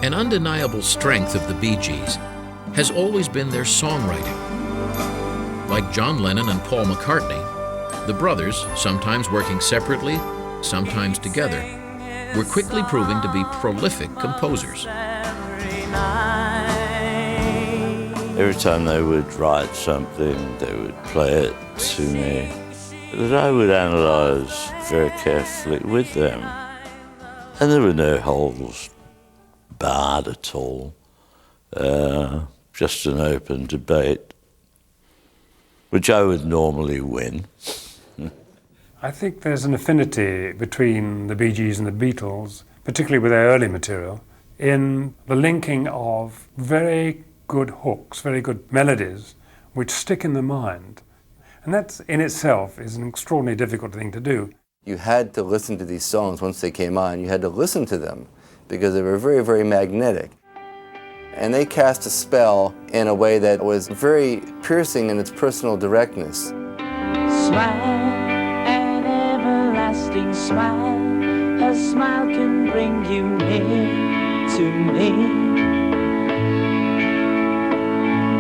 An undeniable strength of the Bee Gees has always been their songwriting. Like John Lennon and Paul McCartney, the brothers, sometimes working separately, sometimes together, were quickly proving to be prolific composers. Every time they would write something, they would play it to me, that I would analyse very carefully with them. And there were no holes barred at all, just an open debate, which I would normally win. I think there's an affinity between the Bee Gees and the Beatles, particularly with their early material, in the linking of very good hooks, very good melodies, which stick in the mind. And that in itself is an extraordinarily difficult thing to do. You had to listen to these songs once they came on. You had to listen to them because they were very, very magnetic. And they cast a spell in a way that was very piercing in its personal directness. Smile, an everlasting smile. A smile can bring you near to me.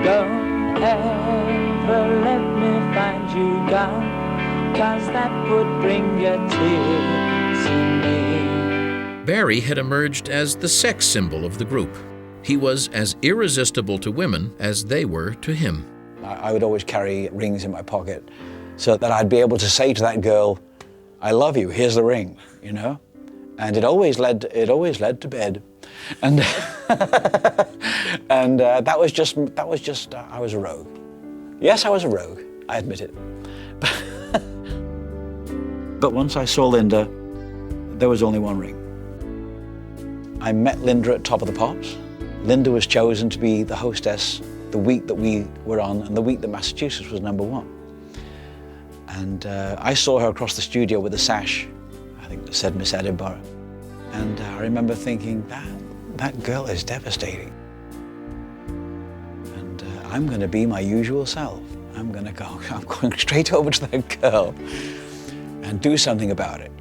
Don't ever let me find you gone, 'cause that would bring a tear to me. Barry had emerged as the sex symbol of the group. He was as irresistible to women as they were to him. I would always carry rings in my pocket so that I'd be able to say to that girl, I love you, here's the ring, you know? And it always led to bed. And and that was just I was a rogue. Yes, I was a rogue, I admit it. But once I saw Linda, there was only one ring. I met Linda at Top of the Pops. Linda was chosen to be the hostess the week that we were on and the week that Massachusetts was #1. And I saw her across the studio with a sash, I think it said Miss Edinburgh. And I remember thinking, that girl is devastating. And I'm going to be my usual self. I'm going straight over to that girl and do something about it.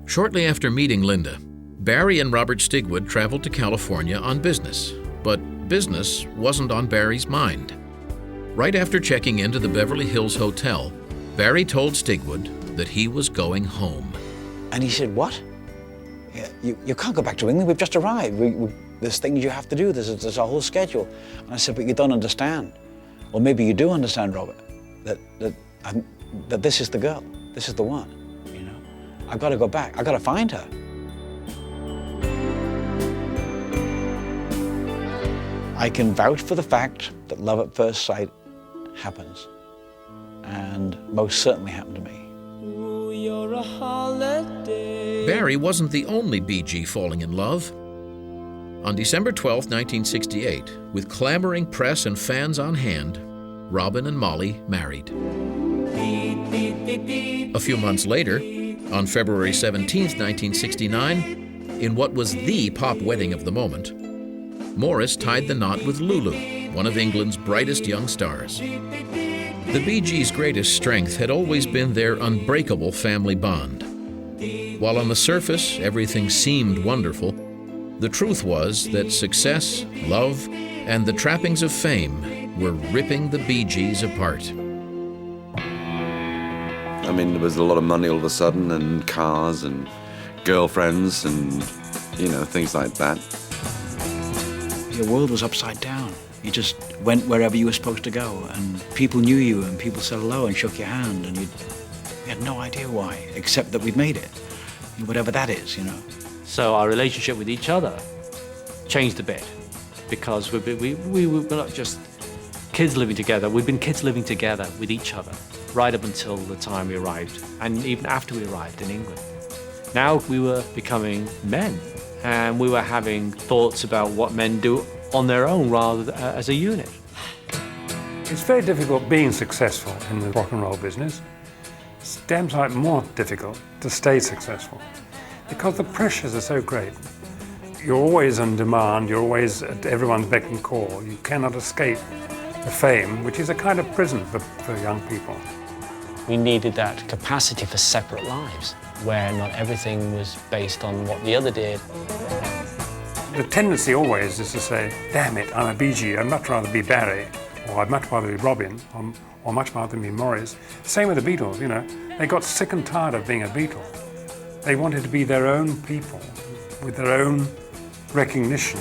Shortly after meeting Linda, Barry and Robert Stigwood traveled to California on business, but business wasn't on Barry's mind. Right after checking into the Beverly Hills Hotel, Barry told Stigwood that he was going home. And he said, what? You can't go back to England, we've just arrived. There's things you have to do, there's a whole schedule. And I said, but you don't understand. Or maybe you do understand, Robert, that this is the girl, this is the one, you know? I've got to go back, I've got to find her. I can vouch for the fact that love at first sight happens, and most certainly happened to me. Ooh, you're a holiday. Barry wasn't the only Bee Gee falling in love. On December 12, 1968, with clamoring press and fans on hand, Robin and Molly married. A few months later, on February 17, 1969, in what was the pop wedding of the moment, Morris tied the knot with Lulu, one of England's brightest young stars. The Bee Gees' greatest strength had always been their unbreakable family bond. While on the surface everything seemed wonderful, the truth was that success, love, and the trappings of fame were ripping the Bee Gees apart. I mean, there was a lot of money all of a sudden, and cars and girlfriends and, you know, things like that. Your world was upside down. You just went wherever you were supposed to go, and people knew you, and people said hello and shook your hand, and you had no idea why, except that we'd made it, whatever that is, you know. So our relationship with each other changed a bit, because we were not just kids living together, we'd been kids living together with each other, right up until the time we arrived, and even after we arrived in England. Now we were becoming men, and we were having thoughts about what men do on their own rather than as a unit. It's very difficult being successful in the rock and roll business. It's damn sight more difficult to stay successful because the pressures are so great. You're always on demand, you're always at everyone's beck and call. You cannot escape the fame, which is a kind of prison for young people. We needed that capacity for separate lives, where not everything was based on what the other did. The tendency always is to say, damn it, I'm a Bee Gee, I'd much rather be Barry, or I'd much rather be Robin, or much rather be Morris. Same with the Beatles, you know. They got sick and tired of being a Beatle. They wanted to be their own people, with their own recognition.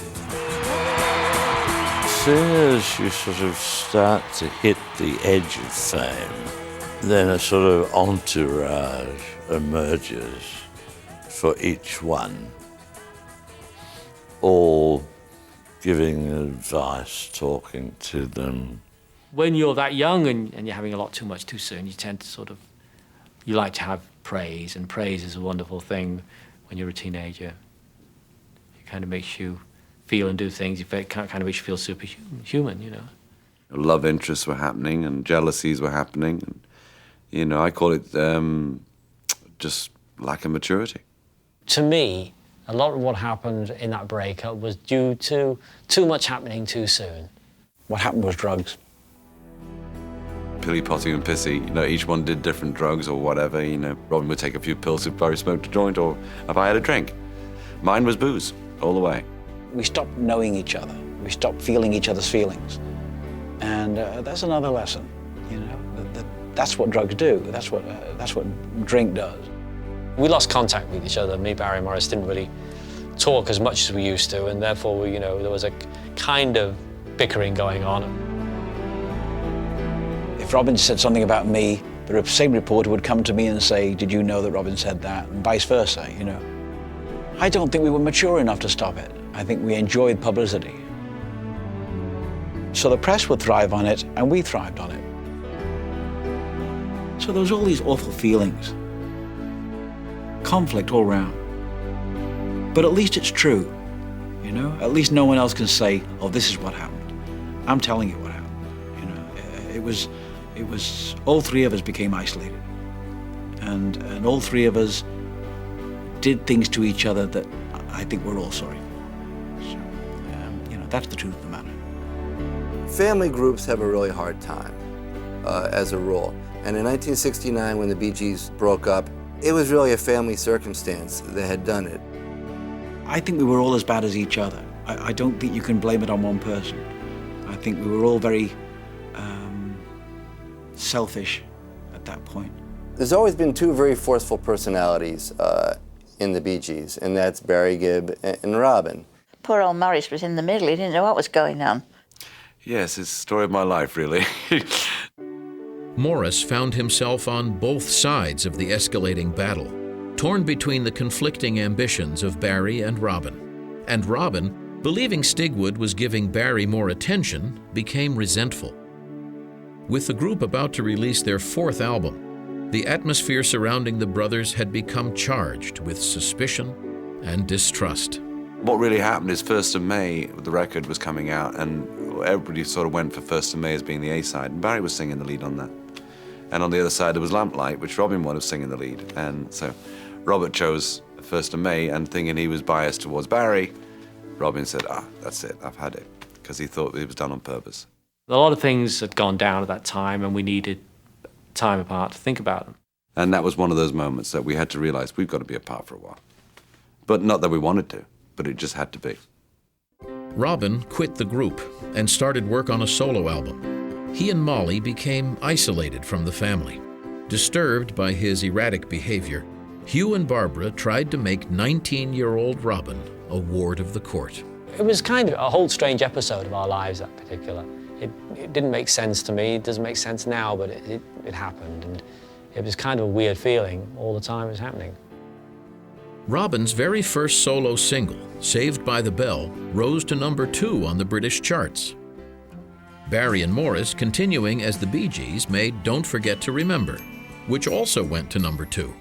As soon as you sort of start to hit the edge of fame, then a sort of entourage emerges for each one, all giving advice, talking to them. When you're that young and you're having a lot too much too soon, you tend to sort of, you like to have praise, and praise is a wonderful thing when you're a teenager. It kind of makes you feel and do things, it kind of makes you feel superhuman, you know. Love interests were happening and jealousies were happening. And, you know, I call it just lack of maturity. To me, a lot of what happened in that breakup was due to too much happening too soon. What happened was drugs. Pilly, potty and pissy, you know, each one did different drugs or whatever, you know. Robin would take a few pills if Barry smoked a joint or if I had a drink. Mine was booze, all the way. We stopped knowing each other. We stopped feeling each other's feelings. And that's another lesson, you know. That's what drugs do. That's what drink does. We lost contact with each other. Me, Barry, and Morris didn't really talk as much as we used to, and therefore, you know, there was a kind of bickering going on. If Robin said something about me, the same reporter would come to me and say, did you know that Robin said that? And vice versa, you know. I don't think we were mature enough to stop it. I think we enjoyed publicity. So the press would thrive on it, and we thrived on it. So there was all these awful feelings. Conflict all round. But at least it's true, you know? At least no one else can say, oh, this is what happened. I'm telling you what happened, you know? It was, all three of us became isolated. And all three of us did things to each other that I think we're all sorry for. So, you know, that's the truth of the matter. Family groups have a really hard time, as a rule. And in 1969, when the Bee Gees broke up, it was really a family circumstance that had done it. I think we were all as bad as each other. I don't think you can blame it on one person. I think we were all very selfish at that point. There's always been two very forceful personalities in the Bee Gees, and that's Barry Gibb and Robin. Poor old Morris was in the middle. He didn't know what was going on. Yes, it's the story of my life, really. Morris found himself on both sides of the escalating battle, torn between the conflicting ambitions of Barry and Robin. And Robin, believing Stigwood was giving Barry more attention, became resentful. With the group about to release their fourth album, the atmosphere surrounding the brothers had become charged with suspicion and distrust. What really happened is 1st of May, the record was coming out, and everybody sort of went for 1st of May as being the A-side, and Barry was singing the lead on that. And on the other side, there was Lamplight, which Robin was singing the lead. And so Robert chose 1st of May, and thinking he was biased towards Barry, Robin said, that's it, I've had it, because he thought it was done on purpose. A lot of things had gone down at that time, and we needed time apart to think about them. And that was one of those moments that we had to realize we've got to be apart for a while. But not that we wanted to, but it just had to be. Robin quit the group and started work on a solo album. He and Molly became isolated from the family. Disturbed by his erratic behavior, Hugh and Barbara tried to make 19-year-old Robin a ward of the court. It was kind of a whole strange episode of our lives, that particular. It didn't make sense to me. It doesn't make sense now, but it happened. And it was kind of a weird feeling all the time it was happening. Robin's very first solo single, Saved by the Bell, rose to number 2 on the British charts. Barry and Morris, continuing as the Bee Gees, made Don't Forget to Remember, which also went to number 2.